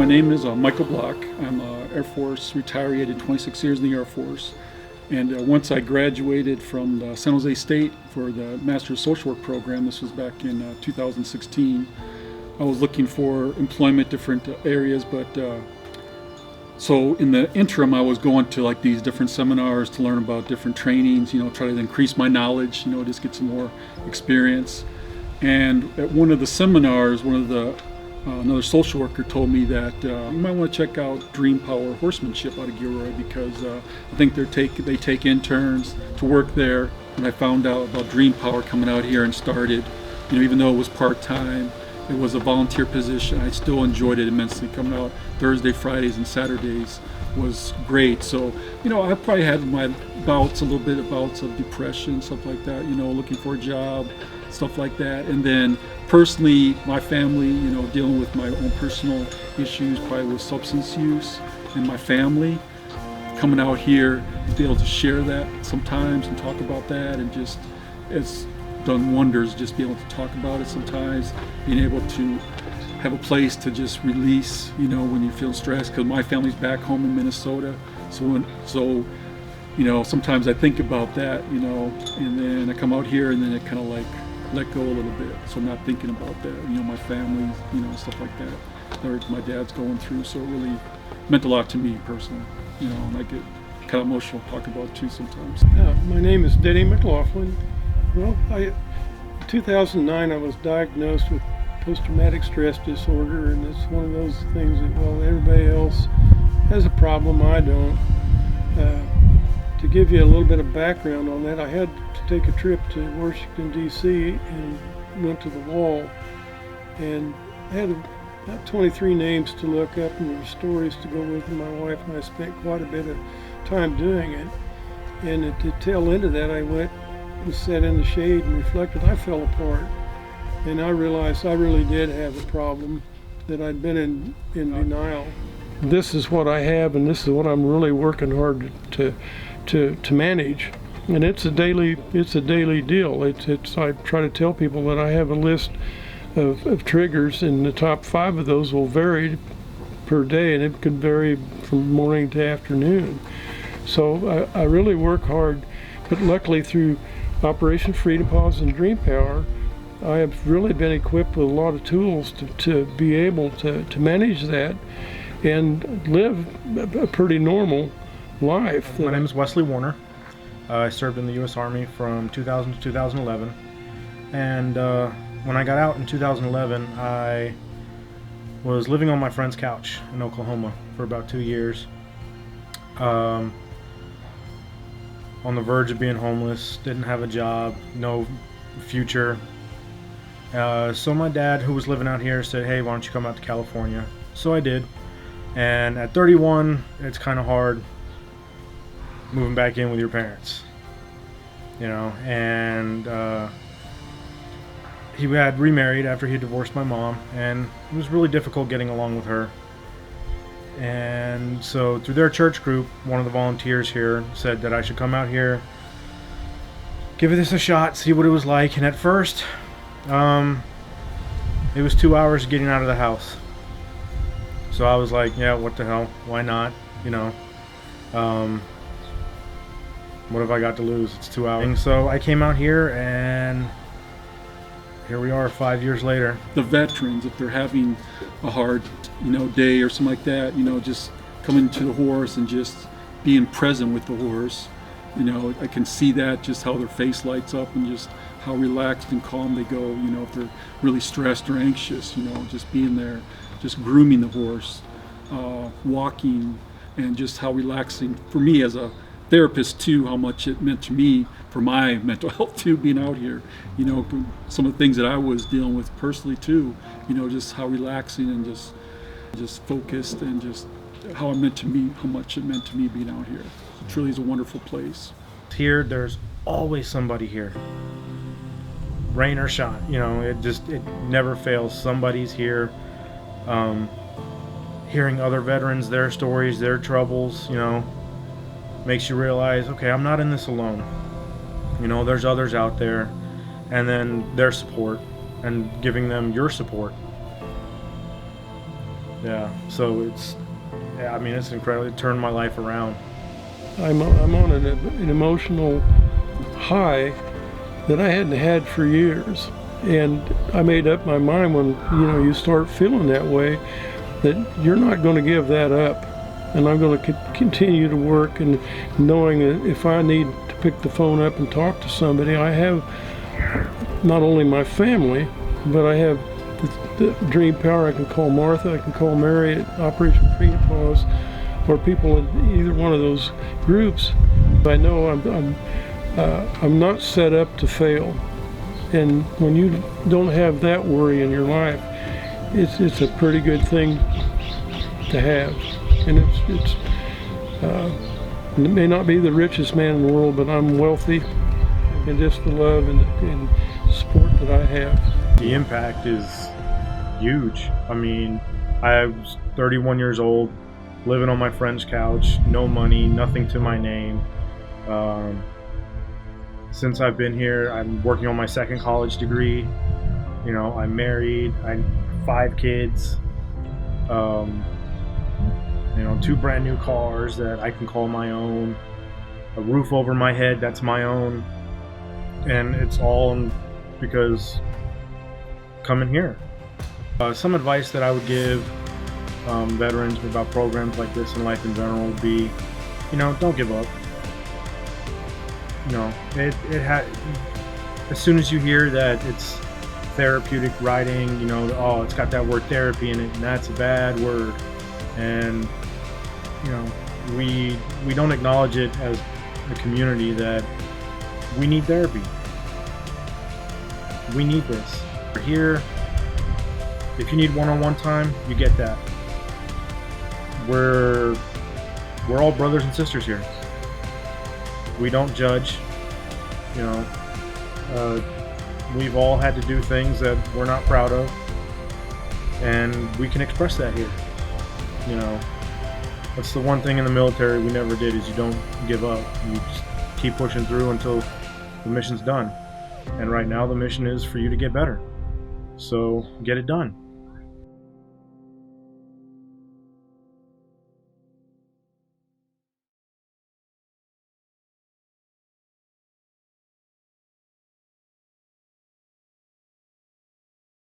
My name is Michael Block. I'm an Air Force retiree. I did 26 years in the Air Force. And once I graduated from the San Jose State for the Master of Social Work program, this was back in 2016, I was looking for employment, different areas, but so in the interim, I was going to like these different seminars to learn about different trainings, try to increase my knowledge, just get some more experience. And at one of the seminars, another social worker told me that you might want to check out DreamPower Horsemanship out of Gilroy, because I think they take interns to work there. And I found out about DreamPower coming out here and started, even though it was part-time, it was a volunteer position. I still enjoyed it immensely. Coming out Thursday, Fridays, and Saturdays was great. So, I probably had my bouts of depression, stuff like that, looking for a job, stuff like that. And then personally, my family, dealing with my own personal issues, probably with substance use in my family. Coming out here, to be able to share that sometimes and talk about that, and just, it's done wonders just being able to talk about it sometimes, being able to have a place to just release, when you feel stressed, because my family's back home in Minnesota. So sometimes I think about that, and then I come out here and then it kind of like let go a little bit. So I'm not thinking about that, my family, stuff like that my dad's going through. So it really meant a lot to me personally, and I get kind of emotional talking about it too sometimes. My name is Denny McLaughlin. Well, in 2009 I was diagnosed with post-traumatic stress disorder, and it's one of those things that, well, everybody else has a problem, I don't. To give you a little bit of background on that, I had to take a trip to Washington, D.C. and went to the wall, and I had about 23 names to look up and there were stories to go with, and my wife and I spent quite a bit of time doing it. And at the tail end of that, I went and sat in the shade and reflected. I fell apart, and I realized I really did have a problem, that I'd been in denial. This is what I have, and this is what I'm really working hard to manage. And it's a daily deal. I try to tell people that I have a list of triggers, and the top 5 of those will vary per day, and it can vary from morning to afternoon. So I really work hard, but luckily through Operation Freedom Pause and DreamPower, I have really been equipped with a lot of tools to be able to manage that and live a pretty normal life. My name is Wesley Warner. I served in the U.S. Army from 2000 to 2011, and when I got out in 2011, I was living on my friend's couch in Oklahoma for about 2 years. On the verge of being homeless, didn't have a job, no future. So my dad, who was living out here, said, hey, why don't you come out to California? So I did. And at 31, it's kind of hard moving back in with your parents, and he had remarried after he divorced my mom, and it was really difficult getting along with her. And so through their church group, one of the volunteers here said that I should come out here, give this a shot, see what it was like. And at first, it was 2 hours getting out of the house. So I was like, yeah, what the hell? Why not? What have I got to lose? It's 2 hours. And so I came out here, and here we are 5 years later. The veterans, if they're having a hard, day or something like that, just coming to the horse and just being present with the horse, I can see that, just how their face lights up and just how relaxed and calm they go, if they're really stressed or anxious, just being there, just grooming the horse, walking, and just how relaxing for me as a therapist too, how much it meant to me for my mental health too, being out here, some of the things that I was dealing with personally too, just how relaxing and just focused, and just how much it meant to me being out here. It truly is a wonderful place. Here, there's always somebody here. Rain or shine, it never fails. Somebody's here. Hearing other veterans, their stories, their troubles, makes you realize, okay, I'm not in this alone. There's others out there, and then their support, and giving them your support. Yeah. So I mean, it's incredible. It turned my life around. I'm on an emotional high that I hadn't had for years. And I made up my mind when, you start feeling that way, that you're not going to give that up. And I'm going to continue to work, and knowing that if I need to pick the phone up and talk to somebody, I have not only my family, but I have the DreamPower. I can call Martha, I can call Mary at Operation Freedom Paws, or people in either one of those groups. I know I'm not set up to fail. And when you don't have that worry in your life, it's a pretty good thing to have. And it may not be the richest man in the world, but I'm wealthy, and just the love and support that I have. The impact is huge. I mean, I was 31 years old, living on my friend's couch, no money, nothing to my name. Since I've been here, I'm working on my second college degree. I'm married. I have 5 kids. 2 brand new cars that I can call my own. A roof over my head that's my own. And it's all because coming here. Some advice that I would give veterans about programs like this in life in general would be, don't give up. As soon as you hear that it's therapeutic writing, it's got that word therapy in it, and that's a bad word. And we don't acknowledge it as a community that we need therapy. We need this. We're here. If you need one-on-one time, you get that. We're all brothers and sisters here. We don't judge. We've all had to do things that we're not proud of, and we can express that here. That's the one thing in the military we never did, is you don't give up. You just keep pushing through until the mission's done. And right now the mission is for you to get better. So get it done.